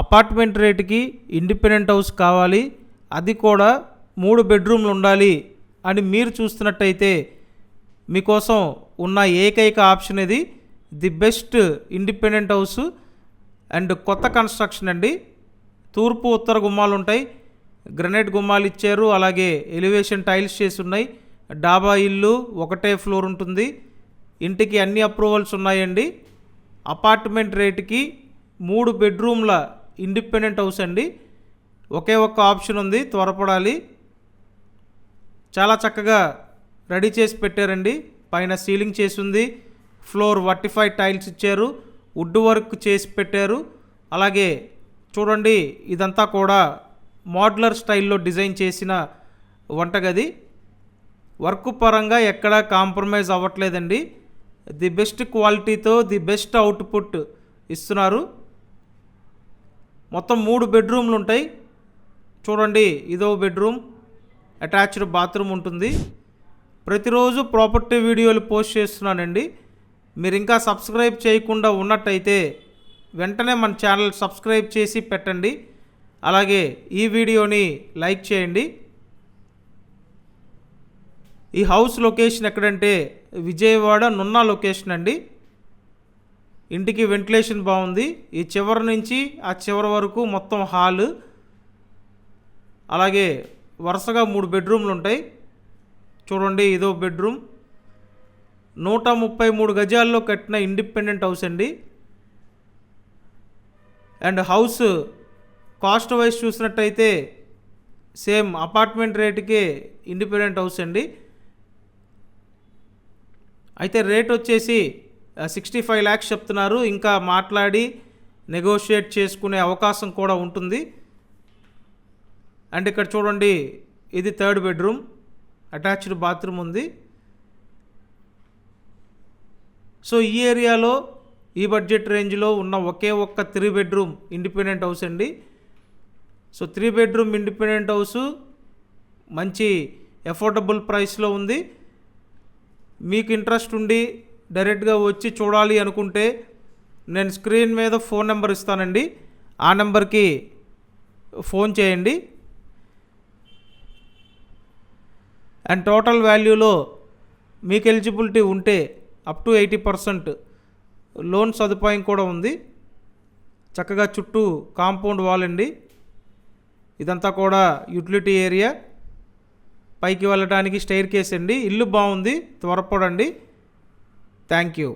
Apartment రేటుకి independent house కావాలి, అది కూడా 3 బెడ్రూమ్లు ఉండాలి అని మీరు చూస్తున్నట్టయితే మీకోసం ఉన్న ఏకైక ఆప్షన్ ఇది the best independent house and కొత్త కన్స్ట్రక్షన్ అండి. తూర్పు ఉత్తర గుమ్మాలు ఉంటాయి, గ్రనైట్ గుమ్మాలు ఇచ్చారు, అలాగే ఎలివేషన్ టైల్స్ చేసి ఉన్నాయి. డాబా ఇల్లు, ఒకటే ఫ్లోర్ ఉంటుంది. ఇంటికి అన్ని అప్రూవల్స్ ఉన్నాయండి. అపార్ట్మెంట్ రేటుకి 3 బెడ్రూమ్ల ఇండిపెండెంట్ హౌస్ అండి. ఒకే ఒక్క ఆప్షన్ ఉంది, త్వరపడాలి. చాలా చక్కగా రెడీ చేసి పెట్టారండి. పైన సీలింగ్ చేసి ఉంది, ఫ్లోర్ వర్టిఫైడ్ టైల్స్ ఇచ్చారు, వుడ్ వర్క్ చేసి పెట్టారు. అలాగే చూడండి, ఇదంతా కూడా మోడ్యులర్ స్టైల్లో డిజైన్ చేసిన వంటగది. వర్క్ పరంగా ఎక్కడా కాంప్రమైజ్ అవ్వట్లేదండి. ది బెస్ట్ క్వాలిటీతో ది బెస్ట్ అవుట్పుట్ ఇస్తున్నారు. మొత్తం 3 బెడ్రూమ్లు ఉంటాయి. చూడండి, ఇదో బెడ్రూమ్, అటాచ్డ్ బాత్రూమ్ ఉంటుంది. ప్రతిరోజు ప్రాపర్టీ వీడియోలు పోస్ట్ చేస్తున్నానండి. మీరు ఇంకా సబ్స్క్రైబ్ చేయకుండా ఉన్నట్టయితే వెంటనే మన ఛానల్ సబ్స్క్రైబ్ చేసి పెట్టండి. అలాగే ఈ వీడియోని లైక్ చేయండి. ఈ హౌస్ లొకేషన్ ఎక్కడంటే విజయవాడ నున్నా లొకేషన్ అండి. ఇంటికి వెంటిలేషన్ బాగుంది. ఈ చివరి నుంచి ఆ చివరి వరకు మొత్తం హాలు, అలాగే వరుసగా 3 బెడ్రూమ్లు ఉంటాయి. చూడండి, ఇదో బెడ్రూమ్. 133 గజాల్లో కట్టిన ఇండిపెండెంట్ హౌస్ అండి. అండ్ హౌస్ కాస్ట్ వైజ్ చూసినట్టయితే సేమ్ అపార్ట్మెంట్ రేటుకే ఇండిపెండెంట్ హౌస్ అండి. అయితే రేట్ వచ్చేసి 65 lakhs చెప్తున్నారు. ఇంకా మాట్లాడి నెగోషియేట్ చేసుకునే అవకాశం కూడా ఉంటుంది. అండ్ ఇక్కడ చూడండి, ఇది 3rd బెడ్రూమ్, అటాచ్డ్ బాత్రూమ్ ఉంది. సో ఈ ఏరియాలో ఈ బడ్జెట్ రేంజ్లో ఉన్న ఒకే ఒక్క 3 బెడ్రూమ్ ఇండిపెండెంట్ హౌస్ అండి. సో 3 బెడ్రూమ్ ఇండిపెండెంట్ హౌస్ మంచి అఫోర్డబుల్ ప్రైస్లో ఉంది. మీకు ఇంట్రెస్ట్ ఉండి డైరెక్ట్గా వచ్చి చూడాలి అనుకుంటే నేను స్క్రీన్ మీద ఫోన్ నెంబర్ ఇస్తానండి. ఆ నెంబర్కి ఫోన్ చేయండి. అండ్ టోటల్ వాల్యూలో మీకు ఎలిజిబిలిటీ ఉంటే అప్ టు 80% లోన్ సదుపాయం కూడా ఉంది. చక్కగా చుట్టూ కాంపౌండ్ వాల్ అండి. ఇదంతా కూడా యూటిలిటీ ఏరియా. పైకి వెళ్ళడానికి స్టైర్ కేస్ అండి. ఇల్లు బాగుంది, త్వరపడండి. Thank you.